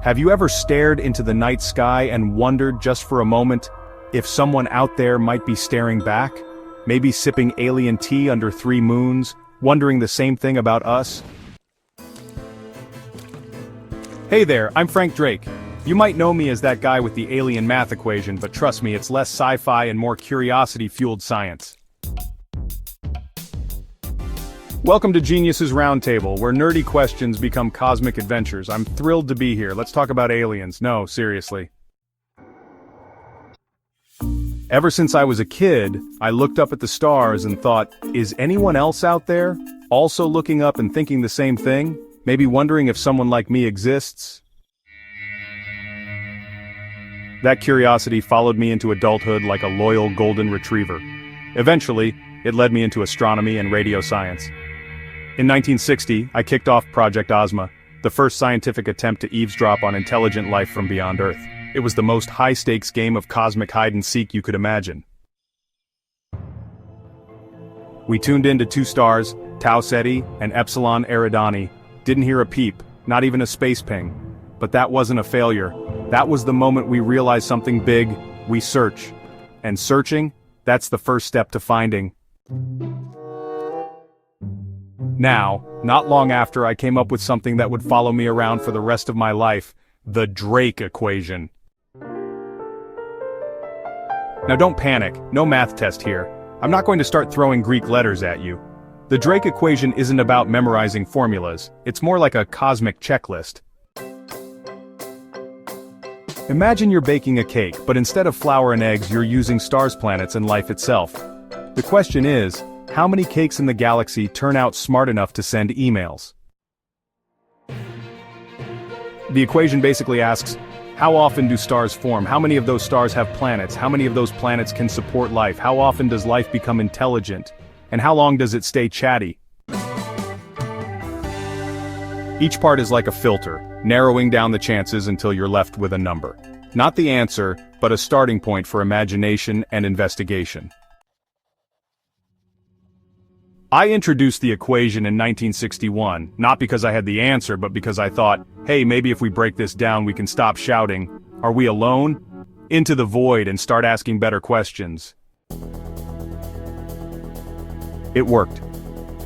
Have you ever stared into the night sky and wondered just for a moment if someone out there might be staring back? Maybe sipping alien tea under 3 moons, wondering the same thing about us? Hey there, I'm Frank Drake. You might know me as that guy with the alien math equation, but trust me, it's less sci-fi and more curiosity-fueled science. Welcome to Genius's Roundtable, where nerdy questions become cosmic adventures. I'm thrilled to be here. Let's talk about aliens. No, seriously. Ever since I was a kid, I looked up at the stars and thought, is anyone else out there also looking up and thinking the same thing? Maybe wondering if someone like me exists? That curiosity followed me into adulthood like a loyal golden retriever. Eventually, it led me into astronomy and radio science. In 1960, I kicked off Project Ozma, the first scientific attempt to eavesdrop on intelligent life from beyond Earth. It was the most high-stakes game of cosmic hide-and-seek you could imagine. We tuned into 2 stars, Tau Ceti and Epsilon Eridani. Didn't hear a peep, not even a space ping. But that wasn't a failure. That was the moment we realized something big. We search. And searching, that's the first step to finding. Now, not long after, I came up with something that would follow me around for the rest of my life, the Drake equation. Now don't panic, no math test here. I'm not going to start throwing Greek letters at you. The Drake equation isn't about memorizing formulas, it's more like a cosmic checklist. Imagine you're baking a cake, but instead of flour and eggs, you're using stars, planets, and life itself. The question is, how many cakes in the galaxy turn out smart enough to send emails? The equation basically asks, how often do stars form? How many of those stars have planets? How many of those planets can support life? How often does life become intelligent? And how long does it stay chatty? Each part is like a filter, narrowing down the chances until you're left with a number. Not the answer, but a starting point for imagination and investigation. I introduced the equation in 1961, not because I had the answer, but because I thought, hey, maybe if we break this down we can stop shouting, "Are we alone?" into the void and start asking better questions. It worked.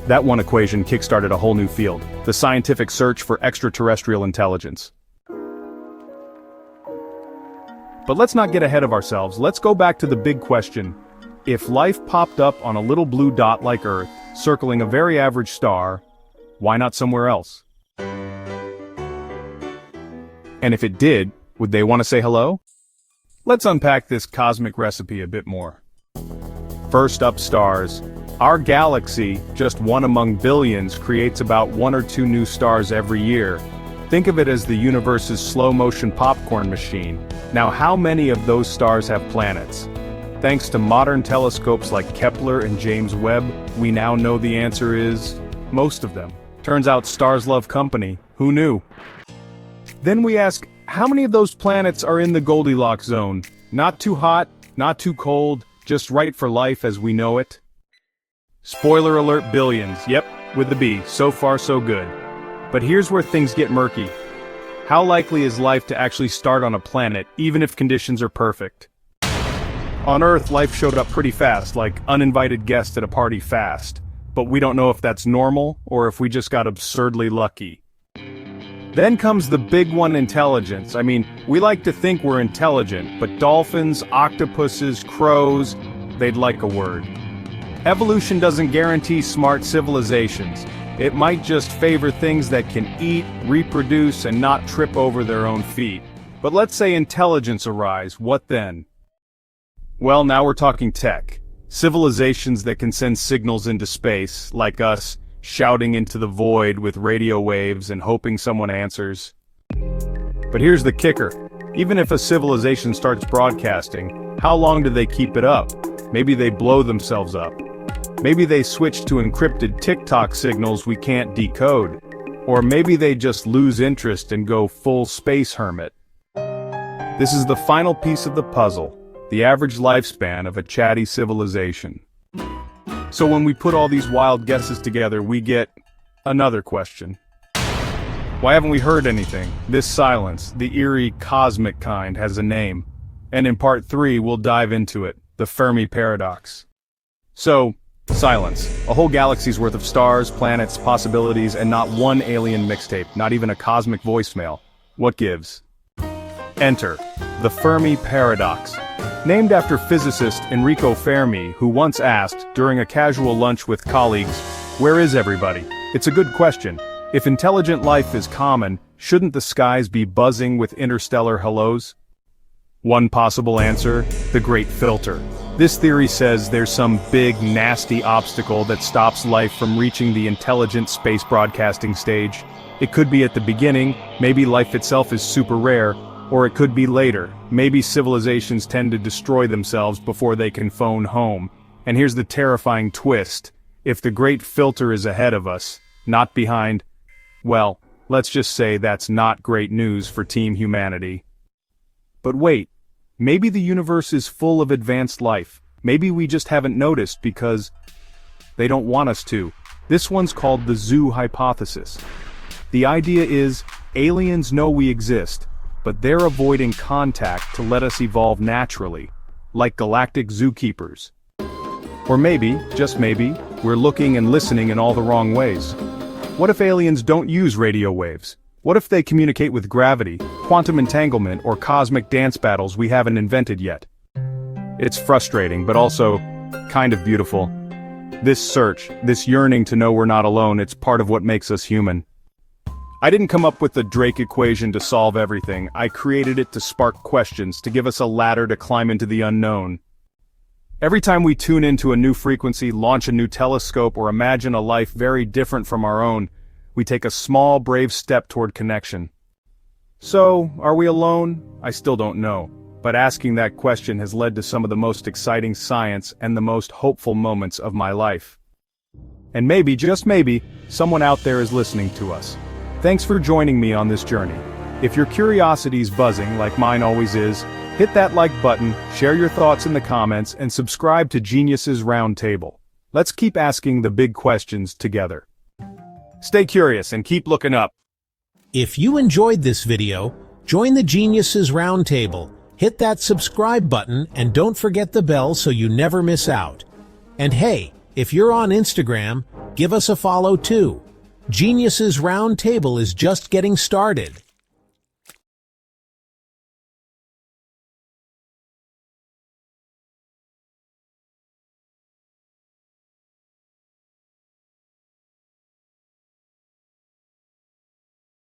That one equation kickstarted a whole new field, the scientific search for extraterrestrial intelligence. But let's not get ahead of ourselves, let's go back to the big question. If life popped up on a little blue dot like Earth, circling a very average star, why not somewhere else? And if it did, would they want to say hello? Let's unpack this cosmic recipe a bit more. First up, stars. Our galaxy, just one among billions, creates about 1 or 2 new stars every year. Think of it as the universe's slow-motion popcorn machine. Now, how many of those stars have planets? Thanks to modern telescopes like Kepler and James Webb, we now know the answer is most of them. Turns out stars love company. Who knew? Then we ask, how many of those planets are in the Goldilocks zone? Not too hot, not too cold, just right for life as we know it? Spoiler alert, billions. Yep, with the B. So far so good. But here's where things get murky. How likely is life to actually start on a planet, even if conditions are perfect? On Earth, life showed up pretty fast, like uninvited guests at a party fast. But we don't know if that's normal, or if we just got absurdly lucky. Then comes the big one, intelligence. I mean, we like to think we're intelligent, but dolphins, octopuses, crows, they'd like a word. Evolution doesn't guarantee smart civilizations. It might just favor things that can eat, reproduce, and not trip over their own feet. But let's say intelligence arise, what then? Well, now we're talking tech. Civilizations that can send signals into space, like us, shouting into the void with radio waves and hoping someone answers. But here's the kicker. Even if a civilization starts broadcasting, how long do they keep it up? Maybe they blow themselves up. Maybe they switch to encrypted TikTok signals we can't decode. Or maybe they just lose interest and go full space hermit. This is the final piece of the puzzle. The average lifespan of a chatty civilization. So when we put all these wild guesses together, we get another question. Why haven't we heard anything? This silence, the eerie cosmic kind, has a name. And in part 3, we'll dive into it, the Fermi Paradox. So, silence. A whole galaxy's worth of stars, planets, possibilities, and not one alien mixtape, not even a cosmic voicemail. What gives? Enter the Fermi Paradox. Named after physicist Enrico Fermi, who once asked, during a casual lunch with colleagues, "Where is everybody?" It's a good question. If intelligent life is common, shouldn't the skies be buzzing with interstellar hellos? One possible answer, the Great Filter. This theory says there's some big, nasty obstacle that stops life from reaching the intelligent space broadcasting stage. It could be at the beginning, maybe life itself is super rare, or it could be later, maybe civilizations tend to destroy themselves before they can phone home. And here's the terrifying twist. If the Great Filter is ahead of us, not behind, well, let's just say that's not great news for Team Humanity. But wait, maybe the universe is full of advanced life. Maybe we just haven't noticed because they don't want us to. This one's called the zoo hypothesis. The idea is, aliens know we exist, but they're avoiding contact to let us evolve naturally, like galactic zookeepers. Or maybe, just maybe, we're looking and listening in all the wrong ways. What if aliens don't use radio waves? What if they communicate with gravity, quantum entanglement, or cosmic dance battles we haven't invented yet? It's frustrating, but also kind of beautiful. This search, this yearning to know we're not alone, it's part of what makes us human. I didn't come up with the Drake equation to solve everything. I created it to spark questions, to give us a ladder to climb into the unknown. Every time we tune into a new frequency, launch a new telescope, or imagine a life very different from our own, we take a small, brave step toward connection. So, are we alone? I still don't know. But asking that question has led to some of the most exciting science and the most hopeful moments of my life. And maybe, just maybe, someone out there is listening to us. Thanks for joining me on this journey. If your curiosity's buzzing, like mine always is, hit that like button, share your thoughts in the comments, and subscribe to Geniuses Roundtable. Let's keep asking the big questions together. Stay curious and keep looking up. If you enjoyed this video, join the Geniuses Roundtable, hit that subscribe button, and don't forget the bell so you never miss out. And hey, if you're on Instagram, give us a follow too. Geniuses Roundtable is just getting started.